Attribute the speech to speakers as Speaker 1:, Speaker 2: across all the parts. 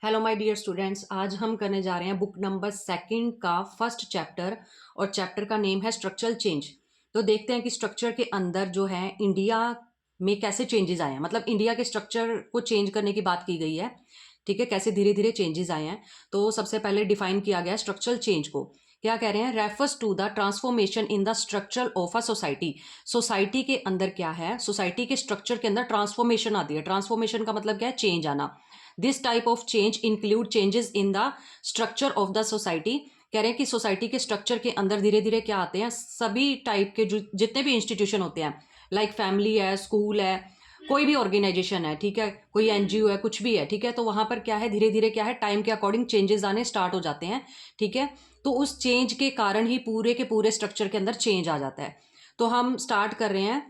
Speaker 1: Hello my dear students, आज हम करने जा रहे हैं बुक नंबर सेकंड का फर्स्ट चैप्टर। और चैप्टर का नेम है स्ट्रक्चरल चेंज। तो देखते हैं कि स्ट्रक्चर के अंदर जो है इंडिया में कैसे चेंजेस आए हैं, मतलब इंडिया के स्ट्रक्चर को चेंज करने की बात की गई है। ठीक है, कैसे धीरे धीरे चेंजेस आए हैं। तो सबसे पहले डिफाइन किया गया स्ट्रक्चरल चेंज को। क्या कह रहे हैं? Refers to the transformation in the structure of a society. Society के अंदर क्या है, सोसाइटी के स्ट्रक्चर के अंदर ट्रांसफॉर्मेशन आती है। ट्रांसफॉर्मेशन का मतलब क्या है? चेंज आना। This type of change include changes in the structure of the society. कह रहे हैं कि सोसाइटी के स्ट्रक्चर के अंदर धीरे धीरे क्या आते हैं, सभी टाइप के जो जितने भी इंस्टीट्यूशन होते हैं, लाइक फैमिली है, स्कूल है, कोई भी ऑर्गेनाइजेशन है, ठीक है, कोई एनजीओ है, कुछ भी है, ठीक है। तो वहां पर क्या है, धीरे धीरे क्या है, टाइम के अकॉर्डिंग चेंजेस आने स्टार्ट हो जाते हैं। ठीक है, तो उस चेंज के कारण ही पूरे के पूरे स्ट्रक्चर के अंदर चेंज आ जाता है। तो हम स्टार्ट कर रहे हैं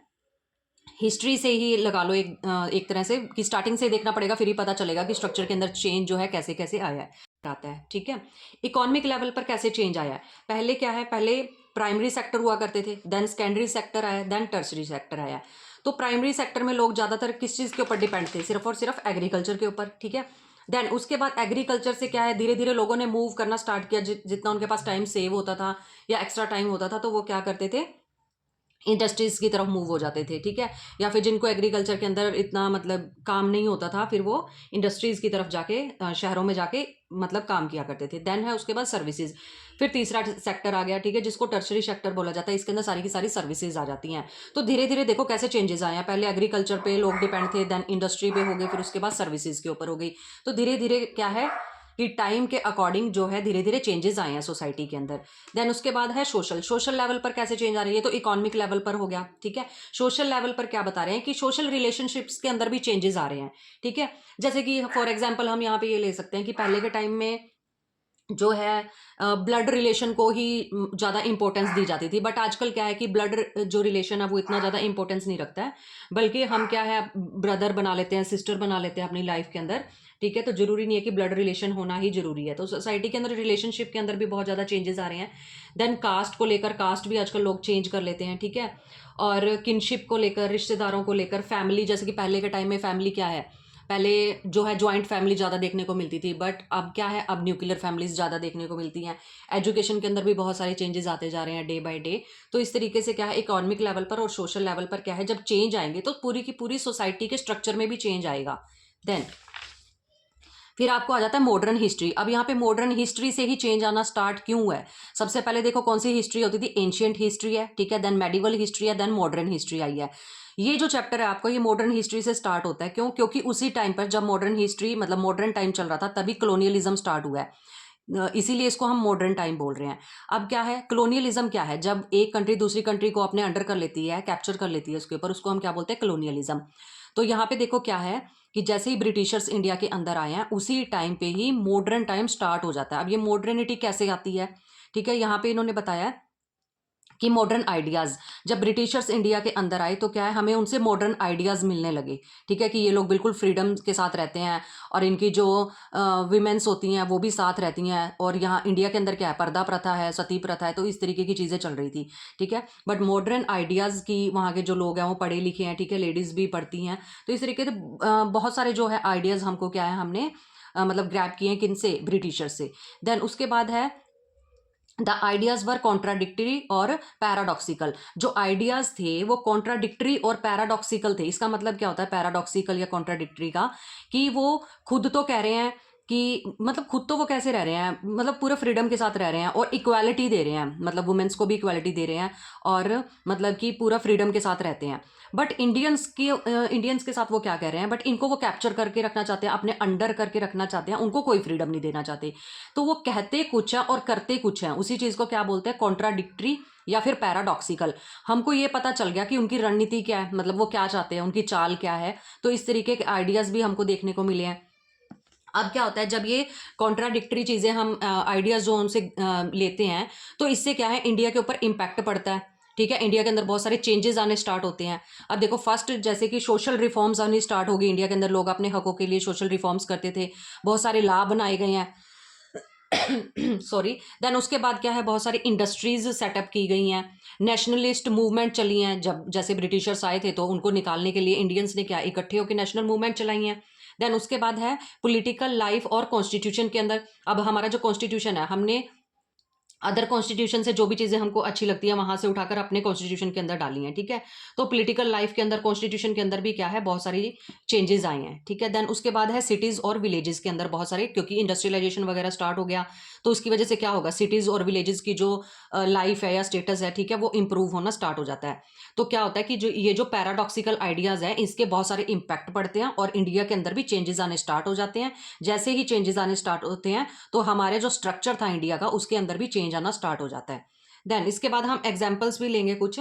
Speaker 1: हिस्ट्री से ही, लगा लो एक तरह से कि स्टार्टिंग से देखना पड़ेगा, फिर ही पता चलेगा कि स्ट्रक्चर के अंदर चेंज जो है कैसे कैसे आया है, आता है। ठीक है, इकोनॉमिक लेवल पर कैसे चेंज आया है। पहले क्या है, पहले प्राइमरी सेक्टर हुआ करते थे, देन सेकेंडरी सेक्टर आया, देन टर्सरी सेक्टर आया। तो प्राइमरी सेक्टर में लोग ज्यादातर किस चीज के ऊपर डिपेंड थे? सिर्फ और सिर्फ एग्रीकल्चर के ऊपर। ठीक है, देन उसके बाद एग्रीकल्चर से क्या है, धीरे धीरे लोगों ने मूव करना स्टार्ट किया। जितना उनके पास टाइम सेव होता था या एक्स्ट्रा टाइम होता था, तो वो क्या करते थे, इंडस्ट्रीज की तरफ मूव हो जाते थे। ठीक है, या फिर जिनको एग्रीकल्चर के अंदर इतना मतलब काम नहीं होता था, फिर वो इंडस्ट्रीज की तरफ जाके शहरों में जाके मतलब काम किया करते थे। देन है उसके बाद सर्विसेज, फिर तीसरा सेक्टर आ गया। ठीक है, जिसको टर्शरी सेक्टर बोला जाता है। इसके अंदर सारी की सारी सर्विसेज आ जाती हैं। तो धीरे धीरे देखो कैसे चेंजेस आए हैं। पहले एग्रीकल्चर पे लोग डिपेंड थे, देन इंडस्ट्री पे हो गए, फिर उसके बाद सर्विसेज के ऊपर हो गई। तो धीरे धीरे क्या है कि टाइम के अकॉर्डिंग जो है धीरे धीरे चेंजेस आए हैं सोसाइटी के अंदर। देन उसके बाद है सोशल। सोशल लेवल पर कैसे चेंज आ रही है, तो इकोनॉमिक लेवल पर हो गया। ठीक है, सोशल लेवल पर क्या बता रहे हैं कि सोशल रिलेशनशिप्स के अंदर भी चेंजेस आ रहे हैं। ठीक है, जैसे कि फॉर एग्जाम्पल हम यहाँ पे ये ले सकते हैं कि पहले के टाइम में जो है ब्लड रिलेशन को ही ज़्यादा इंपॉर्टेंस दी जाती थी। बट आजकल क्या है कि ब्लड जो रिलेशन है वो इतना ज़्यादा इंपॉर्टेंस नहीं रखता है, बल्कि हम क्या है, ब्रदर बना लेते हैं, सिस्टर बना लेते हैं अपनी लाइफ के अंदर। ठीक है, तो जरूरी नहीं है कि ब्लड रिलेशन होना ही जरूरी है। तो सोसाइटी के अंदर रिलेशनशिप के अंदर भी बहुत ज़्यादा चेंजेस आ रहे हैं। देन कास्ट को लेकर, कास्ट भी आजकल लोग चेंज कर लेते हैं। ठीक है, और किनशिप को लेकर, रिश्तेदारों को लेकर, फैमिली, जैसे कि पहले के टाइम में फैमिली क्या है, पहले जो है जॉइंट फैमिली ज़्यादा देखने को मिलती थी। बट अब क्या है, अब न्यूक्लियर फैमिलीज ज़्यादा देखने को मिलती हैं। एजुकेशन के अंदर भी बहुत सारे चेंजेस आते जा रहे हैं डे बाय डे। तो इस तरीके से क्या है, इकोनॉमिक लेवल पर और सोशल लेवल पर क्या है, जब चेंज आएंगे तो पूरी की पूरी सोसाइटी के स्ट्रक्चर में भी चेंज आएगा। देन फिर आपको आ जाता है मॉडर्न हिस्ट्री। अब यहाँ पे मॉडर्न हिस्ट्री से ही चेंज आना स्टार्ट क्यों हुआ है? सबसे पहले देखो कौन सी हिस्ट्री होती थी, एंशियंट हिस्ट्री है। ठीक है, देन मेडिवल हिस्ट्री है, देन मॉडर्न हिस्ट्री आई है। ये जो चैप्टर है आपको, ये मॉडर्न हिस्ट्री से स्टार्ट होता है। क्यों? क्योंकि उसी टाइम पर जब मॉडर्न हिस्ट्री मतलब मॉडर्न टाइम चल रहा था, तभी कलोनियलिज्म स्टार्ट हुआ है। इसीलिए इसको हम मॉडर्न टाइम बोल रहे हैं। अब क्या है, कलोनियलिज्म क्या है, जब एक कंट्री दूसरी कंट्री को अपने अंडर कर लेती है, कैप्चर कर लेती है उसके ऊपर, उसको हम क्या बोलते हैं, कलोनियलिज्म। तो यहाँ पे देखो क्या है कि जैसे ही ब्रिटिशर्स इंडिया के अंदर आए हैं, उसी टाइम पे ही मॉडर्न टाइम स्टार्ट हो जाता है। अब ये मॉडर्निटी कैसे आती है? ठीक है, यहाँ पे इन्होंने बताया कि मॉडर्न आइडियाज़, जब ब्रिटिशर्स इंडिया के अंदर आए तो क्या है, हमें उनसे मॉडर्न आइडियाज़ मिलने लगे। ठीक है, कि ये लोग बिल्कुल फ्रीडम के साथ रहते हैं, और इनकी जो विमेंस होती हैं वो भी साथ रहती हैं। और यहाँ इंडिया के अंदर क्या है, पर्दा प्रथा है, सती प्रथा है, तो इस तरीके की चीज़ें चल रही थी। ठीक है, बट मॉडर्न आइडियाज़ की वहाँ के जो लोग हैं वो पढ़े लिखे हैं। ठीक है, लेडीज़ भी पढ़ती हैं। तो इस तरीके से बहुत सारे जो है आइडियाज़ हमको क्या है, हमने मतलब ग्रैब किए हैं, किन से, ब्रिटिशर से। देन उसके बाद है द आइडियाज वर कॉन्ट्राडिक्टरी और पैराडॉक्सिकल। जो आइडियाज थे वो कॉन्ट्राडिक्टरी और पैराडॉक्सिकल थे। इसका मतलब क्या होता है पैराडॉक्सिकल या कॉन्ट्राडिक्टरी का, कि वो खुद तो कह रहे हैं कि मतलब खुद तो वो कैसे रह रहे हैं, मतलब पूरे फ्रीडम के साथ रह रहे हैं और इक्वालिटी दे रहे हैं, मतलब वुमेन्स को भी इक्वालिटी दे रहे हैं, और मतलब कि पूरा फ्रीडम के साथ रहते हैं। बट इंडियंस के साथ वो क्या कह रहे हैं, बट इनको वो कैप्चर करके रखना चाहते हैं, अपने अंडर करके रखना चाहते हैं, उनको कोई फ्रीडम नहीं देना चाहते। तो वो कहते कुछ है और करते कुछ है, उसी चीज को क्या बोलते हैं, कॉन्ट्राडिक्टरी या फिर पैराडॉक्सिकल। हमको ये पता चल गया कि उनकी रणनीति क्या है, मतलब वो क्या चाहते हैं, उनकी चाल क्या है। तो इस तरीके के आइडियाज भी हमको देखने को मिले हैं। अब क्या होता है, जब ये कॉन्ट्राडिक्टरी चीजें हम आइडियाज जो उनसे लेते हैं, तो इससे क्या है, इंडिया के ऊपर इम्पैक्ट पड़ता है। ठीक है, इंडिया के अंदर बहुत सारे चेंजेस आने स्टार्ट होते हैं। अब देखो फर्स्ट जैसे कि सोशल रिफॉर्म्स आनी स्टार्ट हो गई इंडिया के अंदर, लोग अपने हकों के लिए सोशल रिफॉर्म्स करते थे, बहुत सारे लॉ बनाए गए हैं। सॉरी। देन उसके बाद क्या है, बहुत सारी इंडस्ट्रीज सेटअप की गई हैं, नेशनलिस्ट मूवमेंट चली हैं। जब जैसे ब्रिटिशर्स आए थे तो उनको निकालने के लिए इंडियंस ने क्या, इकट्ठे होकर नेशनल मूवमेंट चलाई हैं। देन उसके बाद है पॉलिटिकल लाइफ और कॉन्स्टिट्यूशन के अंदर, अब हमारा जो कॉन्स्टिट्यूशन है हमने अदर कॉन्स्टिट्यूशन से जो भी चीज़ें हमको अच्छी लगती है वहां से उठाकर अपने कॉन्स्टिट्यूशन के अंदर डाली हैं, ठीक है। तो पॉलिटिकल लाइफ के अंदर कॉन्स्टिट्यूशन के अंदर भी क्या है, बहुत सारी चेंजेस आए हैं, ठीक है। देन उसके बाद है सिटीज़ और विलेजेस के अंदर बहुत सारे, क्योंकि इंडस्ट्रियलाइजेशन वगैरह स्टार्ट हो गया तो उसकी वजह से क्या होगा, सिटीज़ और विलेजेस की जो लाइफ है या स्टेटस है, ठीक है, वो इंप्रूव होना स्टार्ट हो जाता है। तो क्या होता है कि जो ये जो पैराडॉक्सिकल आइडियाज़ हैं इसके बहुत सारे इम्पैक्ट पड़ते हैं और इंडिया के अंदर भी चेंजेस आने स्टार्ट हो जाते हैं। जैसे ही चेंजेस आने स्टार्ट होते हैं तो हमारे जो स्ट्रक्चर था इंडिया का उसके अंदर भी चेंज आना स्टार्ट हो जाता है। देन इसके बाद हम एग्जाम्पल्स भी लेंगे कुछ।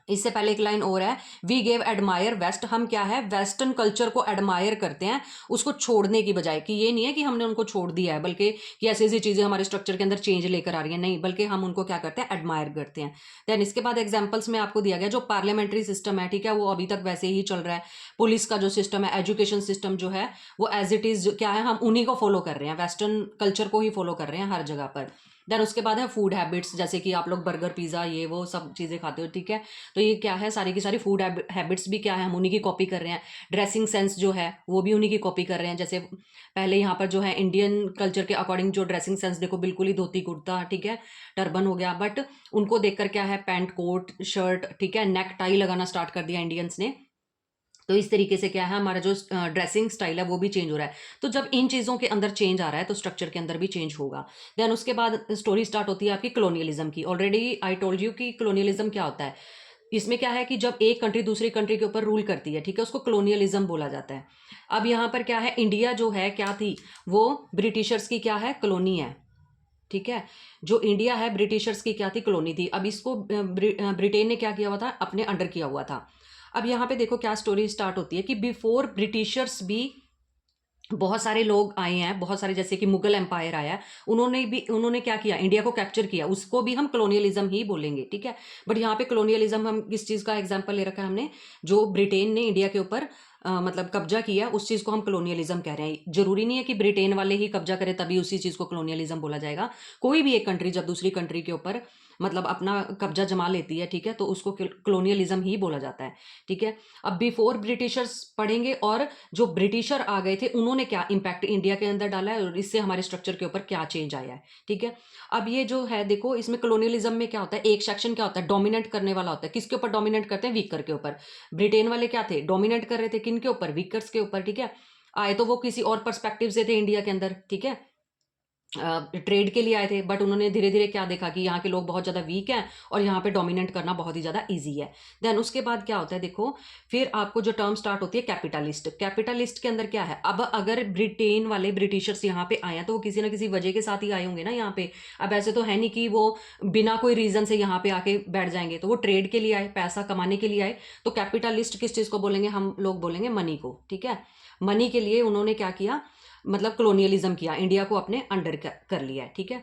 Speaker 1: इससे पहले एक लाइन और है, वी गेव एडमायर वेस्ट, हम क्या है वेस्टर्न कल्चर को एडमायर करते हैं उसको छोड़ने की बजाय, कि ये नहीं है कि हमने उनको छोड़ दिया है बल्कि कि ऐसी ऐसी चीजें हमारे स्ट्रक्चर के अंदर चेंज लेकर आ रही है, नहीं, बल्कि हम उनको क्या करते हैं एडमायर करते हैं। देन इसके बाद एग्जाम्पल्स में आपको दिया गया जो पार्लियामेंट्री सिस्टम है, ठीक है, वो अभी तक वैसे ही चल रहा है। पुलिस का जो सिस्टम है, एजुकेशन सिस्टम जो है वो एज इट इज क्या है, हम उन्हीं को फॉलो कर रहे हैं, वेस्टर्न कल्चर को ही फॉलो कर रहे हैं हर जगह पर। देन उसके बाद है फूड हैबिट्स, जैसे कि आप लोग बर्गर पिज़्ज़ा ये वो सब चीज़ें खाते हो, ठीक है। तो ये क्या है, सारी की सारी फूड हैबिट्स भी क्या है, हम उन्हीं की कॉपी कर रहे हैं। ड्रेसिंग सेंस जो है वो भी उन्हीं की कॉपी कर रहे हैं। जैसे पहले यहाँ पर जो है इंडियन कल्चर के अकॉर्डिंग जो ड्रेसिंग सेंस देखो बिल्कुल ही धोती कुर्ता, ठीक है, टर्बन हो गया, बट उनको देखकर क्या है पैंट कोट शर्ट, ठीक है, नेक टाई लगाना स्टार्ट कर दिया इंडियंस ने। तो इस तरीके से क्या है हमारा जो ड्रेसिंग स्टाइल है वो भी चेंज हो रहा है। तो जब इन चीज़ों के अंदर चेंज आ रहा है तो स्ट्रक्चर के अंदर भी चेंज होगा। देन उसके बाद स्टोरी स्टार्ट होती है आपकी कलोनियलिज्म की। ऑलरेडी आई टोल्ड यू कि कलोनियलिज्म क्या होता है। इसमें क्या है कि जब एक कंट्री दूसरी कंट्री के ऊपर रूल करती है, ठीक है, उसको कलोनियलिज्म बोला जाता है। अब यहाँ पर क्या है, इंडिया जो है क्या थी, वो ब्रिटिशर्स की क्या है, कॉलोनी है, ठीक है। जो इंडिया है ब्रिटिशर्स की क्या थी, कॉलोनी थी। अब इसको ब्रिटेन ने क्या किया हुआ था, अपने अंडर किया हुआ था। अब यहाँ पे देखो क्या स्टोरी स्टार्ट होती है कि बिफोर ब्रिटिशर्स भी बहुत सारे लोग आए हैं, बहुत सारे, जैसे कि मुगल एम्पायर आया, उन्होंने क्या किया, इंडिया को कैप्चर किया, उसको भी हम कॉलोनियलिज्म ही बोलेंगे, ठीक है। बट यहाँ पे कॉलोनियलिज्म हम किस चीज़ का एग्जांपल ले रखा है हमने, जो ब्रिटेन ने इंडिया के ऊपर मतलब कब्जा किया उस चीज़ को हम कॉलोनियलिज्म कह रहे हैं। जरूरी नहीं है कि ब्रिटेन वाले ही कब्जा करें तभी उसी चीज़ को कॉलोनियलिज्म बोला जाएगा। कोई भी एक कंट्री जब दूसरी कंट्री के ऊपर मतलब अपना कब्जा जमा लेती है, ठीक है, तो उसको कॉलोनियलिज्म ही बोला जाता है, ठीक है। अब बिफोर ब्रिटिशर्स पढ़ेंगे और जो ब्रिटिशर आ गए थे उन्होंने क्या इम्पैक्ट इंडिया के अंदर डाला है और इससे हमारे स्ट्रक्चर के ऊपर क्या चेंज आया है, ठीक है। अब ये जो है देखो, इसमें कॉलोनियलिज्म में क्या होता है, एक सेक्शन क्या होता है, डोमिनेट करने वाला होता है। किसके ऊपर डोमिनेट करते हैं, वीकर के ऊपर। ब्रिटेन वाले क्या थे, डोमिनेट कर रहे थे किन के ऊपर, वीकर्स के ऊपर, ठीक है। आए तो वो किसी और पर्सपेक्टिव से थे इंडिया के अंदर, ठीक है, ट्रेड के लिए आए थे, बट उन्होंने धीरे धीरे क्या देखा कि यहाँ के लोग बहुत ज़्यादा वीक हैं और यहाँ पे डोमिनेट करना बहुत ही ज़्यादा इजी है। देन उसके बाद क्या होता है देखो, फिर आपको जो टर्म स्टार्ट होती है कैपिटलिस्ट। कैपिटलिस्ट के अंदर क्या है, अब अगर ब्रिटेन वाले ब्रिटिशर्स यहाँ पे आए हैं तो वो किसी ना किसी वजह के साथ ही आए होंगे ना यहाँ पे। अब ऐसे तो है नहीं कि वो बिना कोई रीज़न से यहाँ पे आके बैठ जाएंगे, तो वो ट्रेड के लिए आए, पैसा कमाने के लिए आए। तो कैपिटलिस्ट किस चीज़ को बोलेंगे, हम लोग बोलेंगे मनी को, ठीक है। मनी के लिए उन्होंने क्या किया, मतलब कॉलोनियलिज्म किया, इंडिया को अपने अंडर कर लिया है, ठीक है।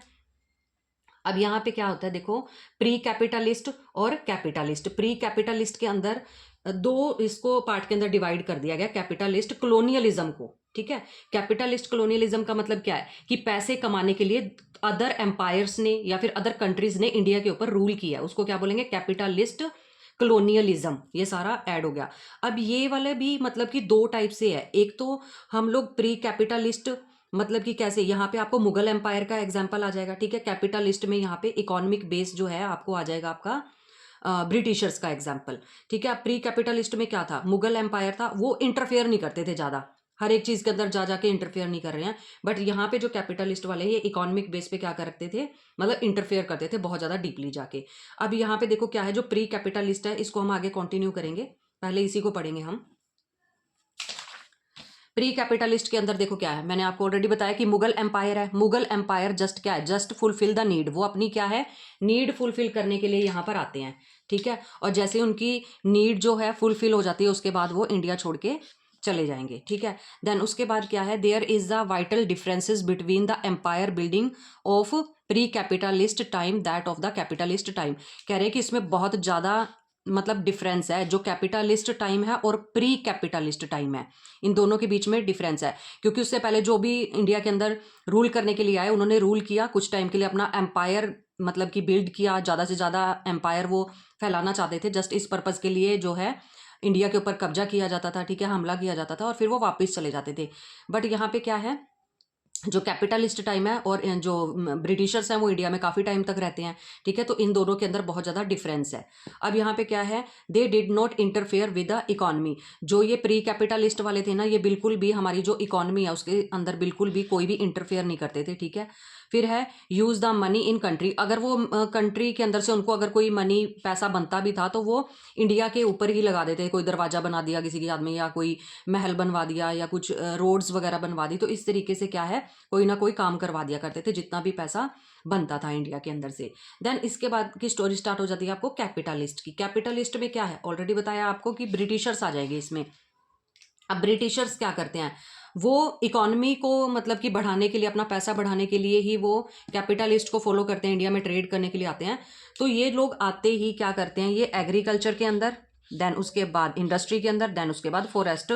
Speaker 1: अब यहाँ पे क्या होता है देखो, प्री कैपिटलिस्ट और कैपिटलिस्ट। प्री कैपिटलिस्ट के अंदर दो इसको पार्ट के अंदर डिवाइड कर दिया गया, कैपिटलिस्ट कॉलोनियलिज्म को, ठीक है। कैपिटलिस्ट कॉलोनियलिज्म का मतलब क्या है कि पैसे कमाने के लिए अदर एम्पायर्स ने या फिर अदर कंट्रीज ने इंडिया के ऊपर रूल किया, उसको क्या बोलेंगे, कैपिटलिस्ट कॉलोनियलिज्म। ये सारा ऐड हो गया। अब ये वाले भी मतलब कि दो टाइप से है। एक तो हम लोग प्री कैपिटलिस्ट, मतलब कि कैसे, यहाँ पे आपको मुगल एम्पायर का एग्जाम्पल आ जाएगा, ठीक है। कैपिटलिस्ट में यहाँ पे इकोनॉमिक बेस जो है आपको आ जाएगा आपका ब्रिटिशर्स का एग्जाम्पल, ठीक है। प्री कैपिटलिस्ट में क्या था, मुगल एम्पायर था, वो इंटरफेयर नहीं करते थे ज़्यादा, हर एक चीज़ के अंदर जा जाके इंटरफेयर नहीं कर रहे हैं। बट यहाँ पे जो कैपिटलिस्ट वाले हैं ये इकोनॉमिक बेस पे क्या करते थे, मतलब इंटरफेयर करते थे बहुत ज़्यादा डीपली जाके। अब यहाँ पे देखो क्या है, जो प्री कैपिटलिस्ट है इसको हम आगे कंटिन्यू करेंगे, पहले इसी को पढ़ेंगे हम। प्री कैपिटलिस्ट के अंदर देखो क्या है, मैंने आपको ऑलरेडी बताया कि मुगल एम्पायर है। मुगल एम्पायर जस्ट क्या है, जस्ट फुलफिल द नीड, वो अपनी क्या है नीड फुलफिल करने के लिए यहाँ पर आते हैं, ठीक है। और जैसे उनकी नीड जो है फुलफिल हो जाती है उसके बाद वो इंडिया छोड़ के चले जाएंगे, ठीक है। देन उसके बाद क्या है, there is the vital differences between the empire building of pre capitalist time that of the capitalist time. कह रहे हैं कि इसमें बहुत ज़्यादा मतलब डिफरेंस है, जो कैपिटलिस्ट टाइम है और प्री कैपिटलिस्ट टाइम है, इन दोनों के बीच में डिफरेंस है। क्योंकि उससे पहले जो भी इंडिया के अंदर रूल करने के लिए आए उन्होंने रूल किया कुछ टाइम के लिए, अपना एम्पायर मतलब कि बिल्ड किया, ज़्यादा से ज़्यादा एम्पायर वो फैलाना चाहते थे, जस्ट इस पर्पज़ के लिए जो है इंडिया के ऊपर कब्जा किया जाता था, ठीक है, हमला किया जाता था और फिर वो वापस चले जाते थे। बट यहाँ पे क्या है, जो कैपिटलिस्ट टाइम है और जो ब्रिटिशर्स हैं वो इंडिया में काफ़ी टाइम तक रहते हैं, ठीक है, तो इन दोनों के अंदर बहुत ज़्यादा डिफरेंस है। अब यहाँ पे क्या है, they did not interfere with the economy. जो ये प्री कैपिटलिस्ट वाले थे ना, ये बिल्कुल भी हमारी जो इकोनॉमी है उसके अंदर बिल्कुल भी कोई भी इंटरफेयर नहीं करते थे, ठीक है। फिर है use the money in country. अगर वो कंट्री के अंदर से उनको अगर कोई मनी पैसा बनता भी था तो वो इंडिया के ऊपर ही लगा देते। कोई दरवाज़ा बना दिया किसी के आदमी, या कोई महल बनवा दिया, या कुछ रोड्स वगैरह बनवा दी, तो इस तरीके से क्या है, कोई ना कोई काम करवा दिया करते थे जितना भी पैसा बनता था इंडिया के अंदर से। देन इसके बाद की स्टोरी स्टार्ट हो जाती है आपको कैपिटलिस्ट की। कैपिटलिस्ट में क्या है, ऑलरेडी बताया आपको कि ब्रिटिशर्स आ जाएंगे इसमें। अब ब्रिटिशर्स क्या करते हैं, वो इकोनॉमी को मतलब कि बढ़ाने के लिए, अपना पैसा बढ़ाने के लिए ही वो कैपिटलिस्ट को फॉलो करते हैं, इंडिया में ट्रेड करने के लिए आते हैं। तो ये लोग आते ही क्या करते हैं, ये एग्रीकल्चर के अंदर, देन उसके बाद इंडस्ट्री के अंदर, देन उसके बाद फॉरेस्ट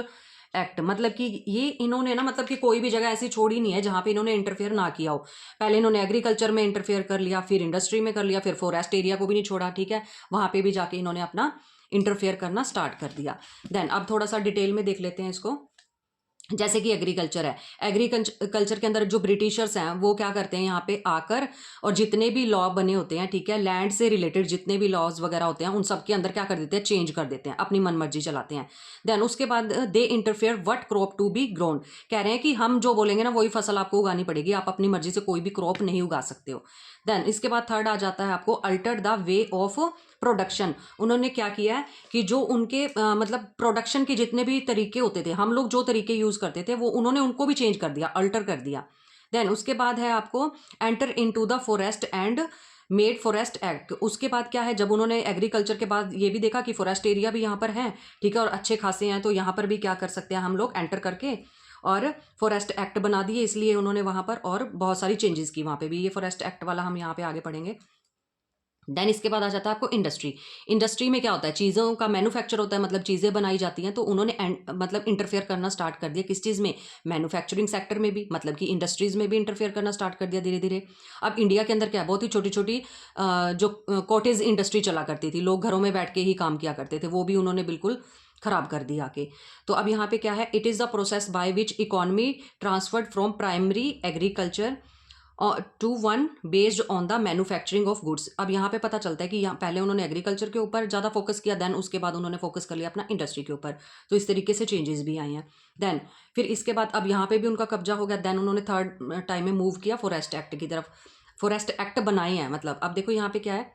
Speaker 1: एक्ट। मतलब कि ये इन्होंने ना, मतलब कि कोई भी जगह ऐसी छोड़ी नहीं है जहाँ पे इन्होंने इंटरफेयर ना किया हो। पहले इन्होंने एग्रीकल्चर में इंटरफेयर कर लिया, फिर इंडस्ट्री में कर लिया, फिर फॉरेस्ट एरिया को भी नहीं छोड़ा, ठीक है, वहाँ पे भी जाके इन्होंने अपना इंटरफेयर करना स्टार्ट कर दिया। देन अब थोड़ा सा डिटेल में देख लेते हैं इसको। जैसे कि एग्रीकल्चर है, एग्रीकल्चर के अंदर जो ब्रिटिशर्स हैं वो क्या करते हैं, यहाँ पे आकर और जितने भी लॉ बने होते हैं, ठीक है, लैंड से रिलेटेड जितने भी लॉज वगैरह होते हैं उन सब के अंदर क्या कर देते हैं, चेंज कर देते हैं, अपनी मनमर्जी चलाते हैं। देन उसके बाद they interfere what crop to be grown. कह रहे हैं कि हम जो बोलेंगे ना वही फसल आपको उगानी पड़ेगी, आप अपनी मर्जी से कोई भी क्रॉप नहीं उगा सकते हो। देन इसके बाद थर्ड आ जाता है आपको alter the way of production. उन्होंने क्या किया है कि जो उनके मतलब प्रोडक्शन के जितने भी तरीके होते थे, हम लोग जो तरीके यूज करते थे वो उन्होंने उनको भी चेंज कर दिया, अल्टर कर दिया। देन उसके बाद है आपको enter into the forest and made forest act. उसके बाद क्या है, जब उन्होंने एग्रीकल्चर के बाद ये भी देखा कि फॉरेस्ट एरिया भी यहाँ पर है, ठीक है, और अच्छे खासे हैं, तो यहाँ पर भी क्या कर सकते हैं हम लोग, एंटर करके और फॉरेस्ट एक्ट बना दिए। इसलिए उन्होंने वहाँ पर और बहुत सारी चेंजेस की वहाँ पे भी। ये फॉरेस्ट एक्ट वाला हम यहाँ पे आगे पढ़ेंगे। देन इसके बाद आ जाता है आपको इंडस्ट्री। इंडस्ट्री में क्या होता है, चीज़ों का मैन्युफैक्चर होता है, मतलब चीज़ें बनाई जाती हैं, तो उन्होंने मतलब इंटरफेयर करना स्टार्ट कर दिया किस चीज़ में, मैन्युफैक्चरिंग सेक्टर में भी, मतलब कि इंडस्ट्रीज़ में भी इंटरफेयर करना स्टार्ट कर दिया धीरे धीरे। अब इंडिया के अंदर क्या है, बहुत ही छोटी छोटी जो कॉटेज इंडस्ट्री चला करती थी, लोग घरों में बैठ के ही काम किया करते थे, वो भी उन्होंने बिल्कुल खराब कर दिया आके। तो अब यहाँ पे क्या है, it is the process by which economy transferred from primary agriculture to one based on the manufacturing of goods. अब यहाँ पे पता चलता है कि यहाँ पहले उन्होंने एग्रीकल्चर के ऊपर ज़्यादा फोकस किया, देन उसके बाद उन्होंने फोकस कर लिया अपना इंडस्ट्री के ऊपर, तो इस तरीके से चेंजेस भी आए हैं। देन फिर इसके बाद अब यहाँ पे भी उनका कब्जा हो गया। देन उन्होंने थर्ड टाइम में मूव किया फॉरेस्ट एक्ट की तरफ, फॉरेस्ट एक्ट बनाए हैं। मतलब अब देखो यहाँ पे क्या है,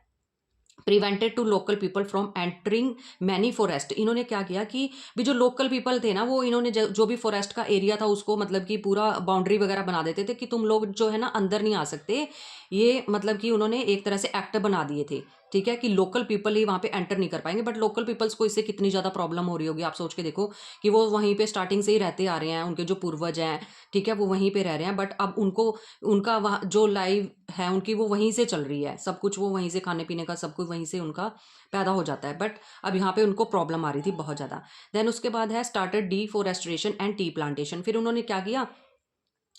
Speaker 1: prevented to local people from entering many forest. इन्होंने क्या किया कि भी जो लोकल पीपल थे ना, वो इन्होंने जो भी फॉरेस्ट का एरिया था उसको मतलब कि पूरा बाउंड्री वगैरह बना देते थे कि तुम लोग जो है ना अंदर नहीं आ सकते। ये मतलब कि उन्होंने एक तरह से एक्ट बना दिए थे, ठीक है, कि लोकल पीपल ही वहाँ पे एंटर नहीं कर पाएंगे। बट लोकल पीपल्स को इससे कितनी ज़्यादा प्रॉब्लम हो रही होगी, आप सोच के देखो कि वो वहीं पे स्टार्टिंग से ही रहते आ रहे हैं, उनके जो पूर्वज हैं, ठीक है, वो वहीं पे रह रहे हैं, बट अब उनको उनका वहाँ जो लाइव है उनकी वो वहीं से चल रही है, सब कुछ वो वहीं से, खाने पीने का सब कुछ वहीं से उनका पैदा हो जाता है। बट अब यहाँ पे उनको प्रॉब्लम आ रही थी बहुत ज़्यादा। देन उसके बाद है started deforestation and tea plantation. फिर उन्होंने क्या किया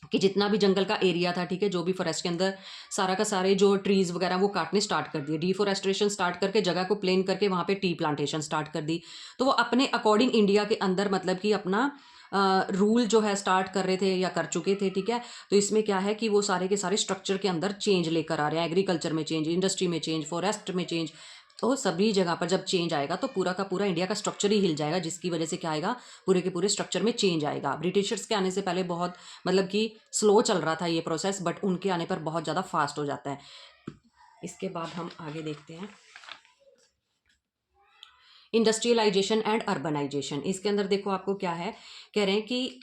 Speaker 1: कि जितना भी जंगल का एरिया था, ठीक है, जो भी फॉरेस्ट के अंदर सारा का सारे जो ट्रीज वगैरह वो काटने स्टार्ट कर दिए, डिफॉरेस्टेशन स्टार्ट करके जगह को प्लेन करके वहाँ पे टी प्लांटेशन स्टार्ट कर दी। तो वो अपने अकॉर्डिंग इंडिया के अंदर मतलब कि अपना रूल जो है स्टार्ट कर रहे थे या कर चुके थे, ठीक है। तो इसमें क्या है कि वो सारे के सारे स्ट्रक्चर के अंदर चेंज लेकर आ रहे हैं, एग्रीकल्चर में चेंज, इंडस्ट्री में चेंज, फॉरेस्ट में चेंज। तो सभी जगह पर जब चेंज आएगा तो पूरा का पूरा इंडिया का स्ट्रक्चर ही हिल जाएगा, जिसकी वजह से क्या आएगा, पूरे के पूरे स्ट्रक्चर में चेंज आएगा। ब्रिटिशर्स के आने से पहले बहुत मतलब कि स्लो चल रहा था ये प्रोसेस, बट उनके आने पर बहुत ज़्यादा फास्ट हो जाता है। इसके बाद हम आगे देखते हैं इंडस्ट्रियलाइजेशन एंड अर्बनाइजेशन। इसके अंदर देखो आपको क्या है, कह रहे हैं कि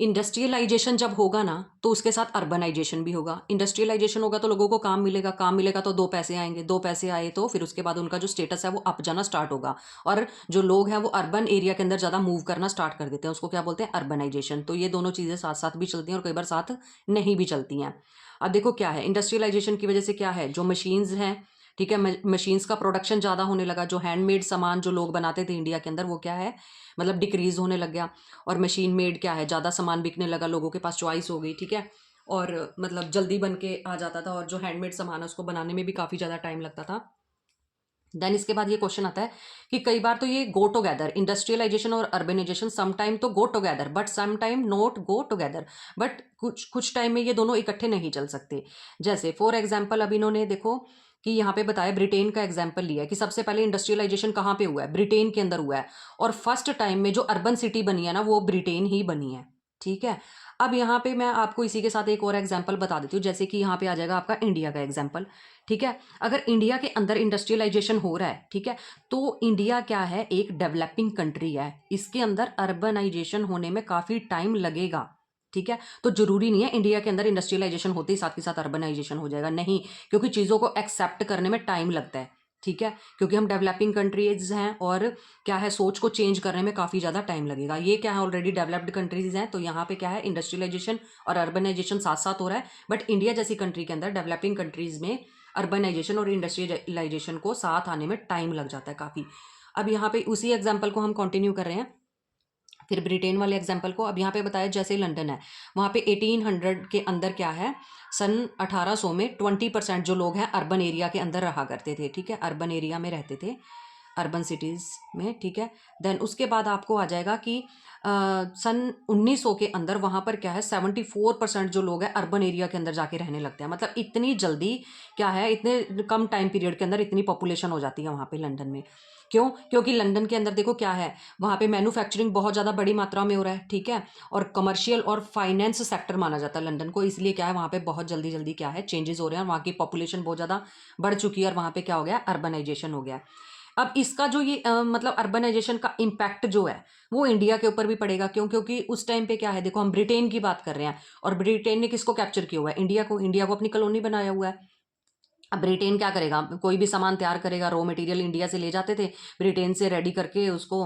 Speaker 1: इंडस्ट्रियलाइजेशन जब होगा ना तो उसके साथ अर्बनाइजेशन भी होगा। इंडस्ट्रियलाइजेशन होगा तो लोगों को काम मिलेगा, काम मिलेगा तो दो पैसे आएंगे, दो पैसे आए तो फिर उसके बाद उनका जो स्टेटस है वो अप जाना स्टार्ट होगा, और जो लोग हैं वो अर्बन एरिया के अंदर ज़्यादा मूव करना स्टार्ट कर देते हैं, उसको क्या बोलते हैं, अर्बनाइजेशन। तो ये दोनों चीज़ें साथ साथ भी चलती हैं और कई बार साथ नहीं भी चलती हैं। अब देखो क्या है, इंडस्ट्रियलाइजेशन की वजह से क्या है, जो मशीन्स हैं, ठीक है, मशीन्स का प्रोडक्शन ज़्यादा होने लगा, जो हैंडमेड सामान जो लोग बनाते थे इंडिया के अंदर वो क्या है, मतलब डिक्रीज होने लग गया। और मशीन मेड क्या है, ज़्यादा सामान बिकने लगा, लोगों के पास चॉइस हो गई, ठीक है, और मतलब जल्दी बन के आ जाता था, और जो हैंडमेड सामान है उसको बनाने में भी काफ़ी ज़्यादा टाइम लगता था। देन इसके बाद ये क्वेश्चन आता है कि कई बार तो ये गो टुगेदर, इंडस्ट्रियलाइजेशन और अर्बनाइजेशन सम टाइम तो go together but some time not go together, but कुछ कुछ टाइम में ये दोनों इकट्ठे नहीं चल सकते। जैसे फॉर एग्जाम्पल अब इन्होंने देखो कि यहाँ पे बताया, ब्रिटेन का एग्जाम्पल लिया है कि सबसे पहले इंडस्ट्रियलाइजेशन कहाँ पे हुआ है, ब्रिटेन के अंदर हुआ है, और फर्स्ट टाइम में जो अर्बन सिटी बनी है ना वो ब्रिटेन ही बनी है। ठीक है, अब यहाँ पे मैं आपको इसी के साथ एक और एग्जाम्पल बता देती हूँ, जैसे कि यहाँ पे आ जाएगा आपका इंडिया का एग्जाम्पल। ठीक है, अगर इंडिया के अंदर इंडस्ट्रियलाइजेशन हो रहा है, ठीक है, तो इंडिया क्या है, एक डेवलपिंग कंट्री है, इसके अंदर अर्बनाइजेशन होने में काफ़ी टाइम लगेगा। ठीक है, तो जरूरी नहीं है इंडिया के अंदर इंडस्ट्रियलाइजेशन होते ही साथ के साथ अर्बनाइजेशन हो जाएगा, नहीं, क्योंकि चीज़ों को एक्सेप्ट करने में टाइम लगता है। ठीक है, क्योंकि हम डेवलपिंग कंट्रीज हैं और क्या है, सोच को चेंज करने में काफ़ी ज़्यादा टाइम लगेगा। ये क्या है, ऑलरेडी डेवलप्ड कंट्रीज हैं, तो यहाँ पे क्या है, इंडस्ट्रियलाइजेशन और अर्बनाइजेशन साथ साथ हो रहा है, बट इंडिया जैसी कंट्री के अंदर डेवलपिंग कंट्रीज में अर्बनाइजेशन और इंडस्ट्रियलाइजेशन को साथ आने में टाइम लग जाता है काफ़ी। अब यहाँ पे उसी एग्जाम्पल को हम कंटिन्यू कर रहे हैं, फिर ब्रिटेन वाले एग्जाम्पल को। अब यहाँ पे बताया जैसे लंदन है, वहाँ पे 1800 के अंदर क्या है, सन 1800 में 20% जो लोग हैं अर्बन एरिया के अंदर रहा करते थे। ठीक है, अर्बन एरिया में रहते थे, अर्बन सिटीज़ में। ठीक है, देन उसके बाद आपको आ जाएगा कि सन 1900 के अंदर वहाँ पर क्या है, 74% जो लोग हैं अर्बन एरिया के अंदर जाके रहने लगते हैं। मतलब इतनी जल्दी क्या है, इतने कम टाइम पीरियड के अंदर इतनी पॉपुलेशन हो जाती है वहाँ पे लंदन में। क्यों? क्योंकि लंदन के अंदर देखो क्या है, वहाँ पे मैन्युफैक्चरिंग बहुत ज़्यादा बड़ी मात्रा में हो रहा है। ठीक है, और कमर्शियल और फाइनेंस सेक्टर माना जाता है लंदन को, इसलिए क्या है, वहाँ पे बहुत जल्दी जल्दी क्या है, चेंजेस हो रहे हैं, वहाँ की पॉपुलेशन बहुत ज़्यादा बढ़ चुकी है और वहाँ पे क्या हो गया, अर्बनाइजेशन हो गया। अब इसका जो ये मतलब अर्बनाइजेशन का इम्पैक्ट जो है वो इंडिया के ऊपर भी पड़ेगा। क्यों? क्योंकि उस टाइम पे क्या है, देखो हम ब्रिटेन की बात कर रहे हैं और ब्रिटेन ने किसको कैप्चर किया हुआ है, इंडिया को, इंडिया को अपनी कॉलोनी बनाया हुआ है। अब ब्रिटेन क्या करेगा, कोई भी सामान तैयार करेगा, रॉ मटेरियल इंडिया से ले जाते थे, ब्रिटेन से रेडी करके उसको